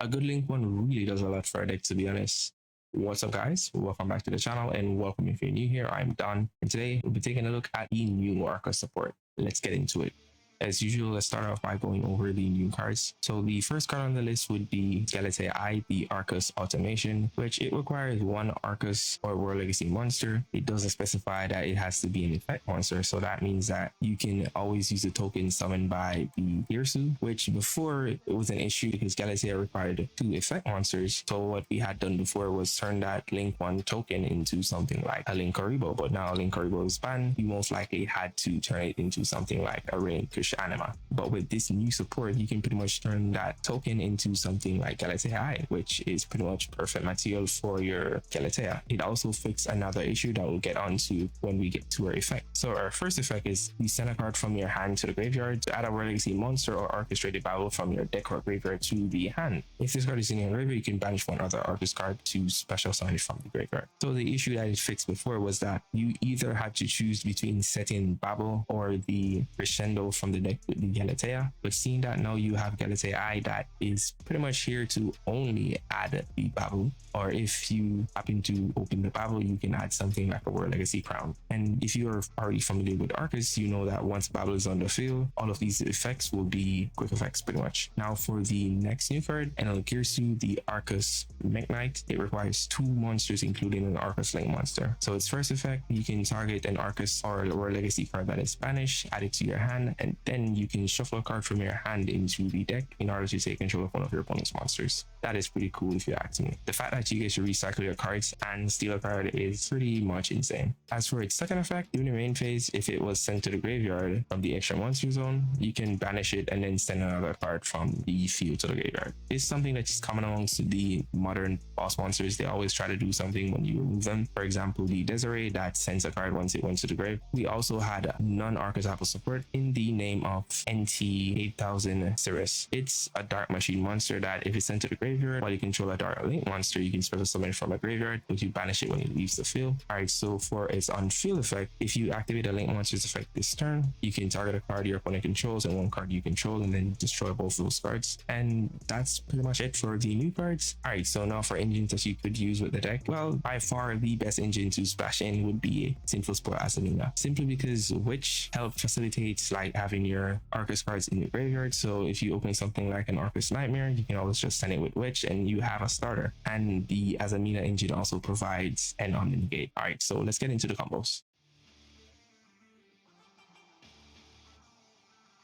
A good link one really does a lot for a deck, to be honest. What's up, guys? Welcome back to the channel, and welcome if you're new here. I'm Don, and today we'll be taking a look at the new Orcust support. Let's get into it. As usual, let's start off by going over the new cards. So the first card on the list would be Galatea, the Orcust Automation, which it requires one Orcust or World Legacy monster. It doesn't specify that it has to be an effect monster, so that means that you can always use the token summoned by the Yugioh, which before it was an issue because Galatea required two effect monsters. So what we had done before was turn that Link 1 token into something like a Linkaribo, but now Linkaribo is banned. You most likely had to turn it into something like a Orcust Anima. But with this new support, you can pretty much turn that token into something like Galatea, which is pretty much perfect material for your Galatea. It also fixed another issue that we'll get onto when we get to our effect. So our first effect is you send a card from your hand to the graveyard to add a World Legacy monster or orchestrated battle from your deck or graveyard to the hand. If this card is in your graveyard, you can banish one other Orcust card to special summon it from the graveyard. So the issue that it fixed before was that you either had to choose between setting Babel or the Crescendo from the deck with the Galatea, but seeing that now you have Galatea that is pretty much here to only add the Babel, or if you happen to open the Babel, you can add something like a World Legacy Crown. And if you are already familiar with Orcust, you know that once Babel is on the field, all of these effects will be quick effects pretty much. Now for the next new card, Yugioh, the Orcust Mekk-Knight, it requires two monsters including an Orcust Link monster. So its first effect, you can target an Orcust or World Legacy card that is banished, add it to your hand, and then you can shuffle a card from your hand into the deck in order to take control of one of your opponent's monsters. That is pretty cool if you ask me. The fact that you get to recycle your cards and steal a card is pretty much insane. As for its second effect, during the main phase, if it was sent to the graveyard from the extra monster zone, you can banish it and then send another card from the field to the graveyard. It's something that's common amongst the modern boss monsters. They always try to do something when you remove them. For example, the Desiree that sends a card once it went to the grave. We also had non-Orcust Apple support in the name of NT8000 Cirrus. It's a dark machine monster that if it's sent to the graveyard, while you control a dark link monster, you can special summon it from a graveyard, but you banish it when it leaves the field. Alright, so for its on-field effect, if you activate a link monster's effect this turn, you can target a card your opponent controls and one card you control and then destroy both those cards. And that's pretty much it for the new cards. Alright, so now for engines that you could use with the deck, well, by far the best engine to splash in would be Orcust Azamina, simply because Witch help facilitates like having your Orcust cards in your graveyard. So if you open something like an Orcust Nightmare, you can always just send it with Witch and you have a starter. And the Azamina engine also provides an Omni-Negate. Alright, so let's get into the combos.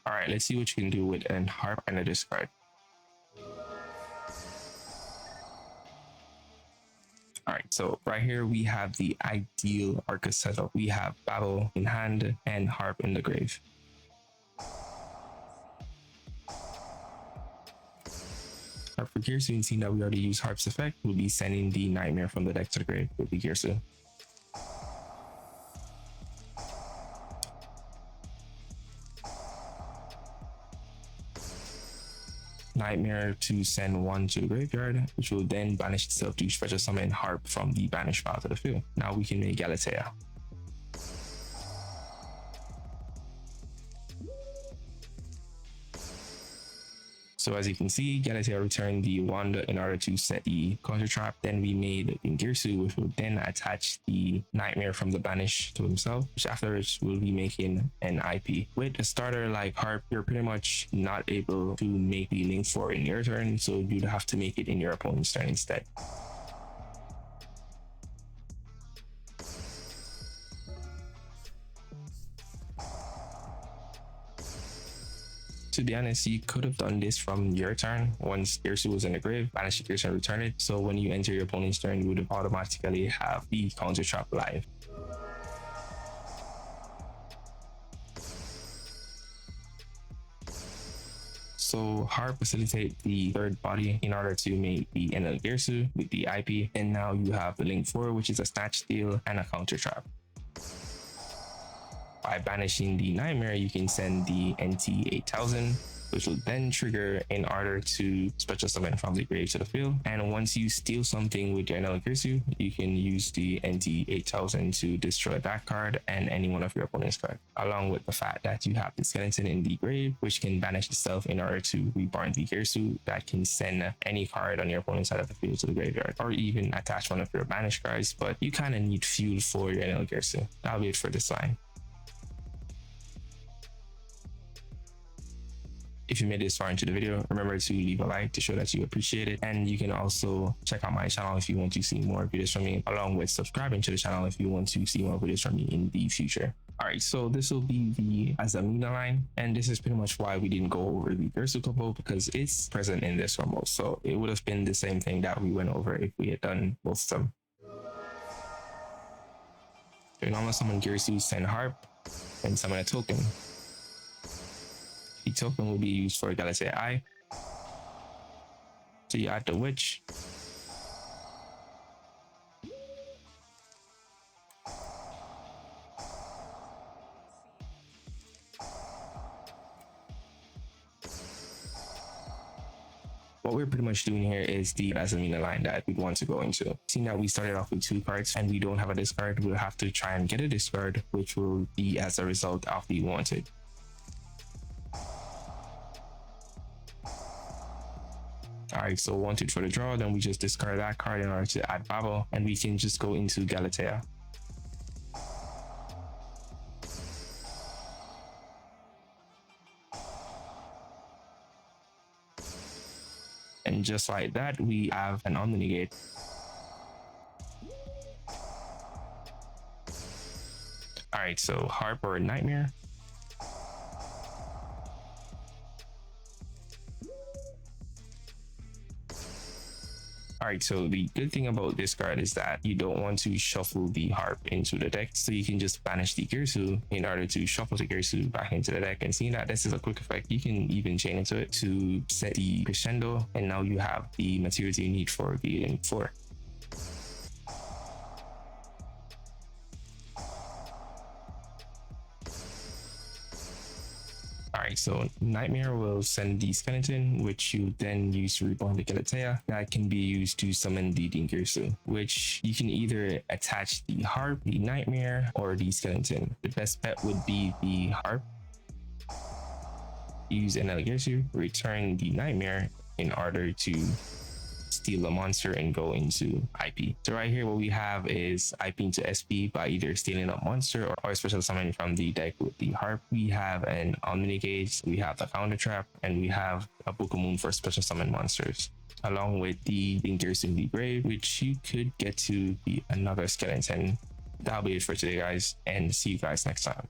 Alright, let's see what you can do with an Harp and a discard. Alright, so right here we have the ideal Orcust setup. We have Babel in hand and Harp in the grave. For Yugioh, you've seen that we already used Harp's effect. We'll be sending the Nightmare from the deck to the grave with the Yugioh. Nightmare to send one to the graveyard, which will then banish itself to special summon Harp from the banished file to the field. Now we can make Galatea. So as you can see, Galatea returned the wand in order to set the counter trap. Then we made Yugioh, which will then attach the Nightmare from the banish to himself, which afterwards will be making an IP. With a starter like Harp, you're pretty much not able to make the Link 4 in your turn, so you'd have to make it in your opponent's turn instead. To be honest, you could have done this from your turn. Once Yugioh was in the grave, banish Yugioh and return it. So when you enter your opponent's turn, you would automatically have the counter trap live. So Harp facilitate the third body in order to make the Yugioh with the IP. And now you have the Link 4, which is a snatch steal and a counter trap. By banishing the Nightmare, you can send the NT8000 which will then trigger in order to special summon from the grave to the field. And once you steal something with your Yugioh, you can use the NT8000 to destroy that card and any one of your opponent's cards, along with the fact that you have the skeleton in the grave, which can banish itself in order to reborn the Yugioh that can send any card on your opponent's side of the field to the graveyard, or even attach one of your banished cards, but you kind of need fuel for your Yugioh. That'll be it for this line. If you made this far into the video, remember to leave a like to show that you appreciate it. And you can also check out my channel if you want to see more videos from me, along with subscribing to the channel if you want to see more videos from me in the future. All right, so this will be the Azamina line, and this is pretty much why we didn't go over the Yugioh combo, because it's present in this one most. So it would have been the same thing that we went over if we had done both of them. So normal summon Yugioh, send Harp, and summon a token. The token will be used for Galatea Eye. So you add the Witch. What we're pretty much doing here is the Azamina line that we want to go into. Seeing that we started off with 2 cards and we don't have a discard, we'll have to try and get a discard, which will be as a result of the wanted. Alright, so wanted for the draw, then we just discard that card in order to add Babel, and we can just go into Galatea. And just like that, we have an Omnigate. Alright, so Harp or Nightmare. Alright, so the good thing about this card is that you don't want to shuffle the Harp into the deck, so you can just banish the Yugioh in order to shuffle the Yugioh back into the deck. And seeing that this is a quick effect, you can even chain into it to set the crescendo, and now you have the materials you need for the Link 4. Alright, so Nightmare will send the skeleton, which you then use to reborn the Galatea. That can be used to summon the Yugioh, which you can either attach the Harp, the Nightmare, or the skeleton. The best bet would be the Harp. Use an Yugioh, return the Nightmare in order to steal a monster and go into IP. So right here, what we have is IP into SP by either stealing a monster or special summoning from the deck with the Harp. We have an Omnigate, we have the Counter Trap, and we have a Book of Moon for special summon monsters, along with the Yugioh in the grave, which you could get to be another skeleton. That'll be it for today, guys, and see you guys next time.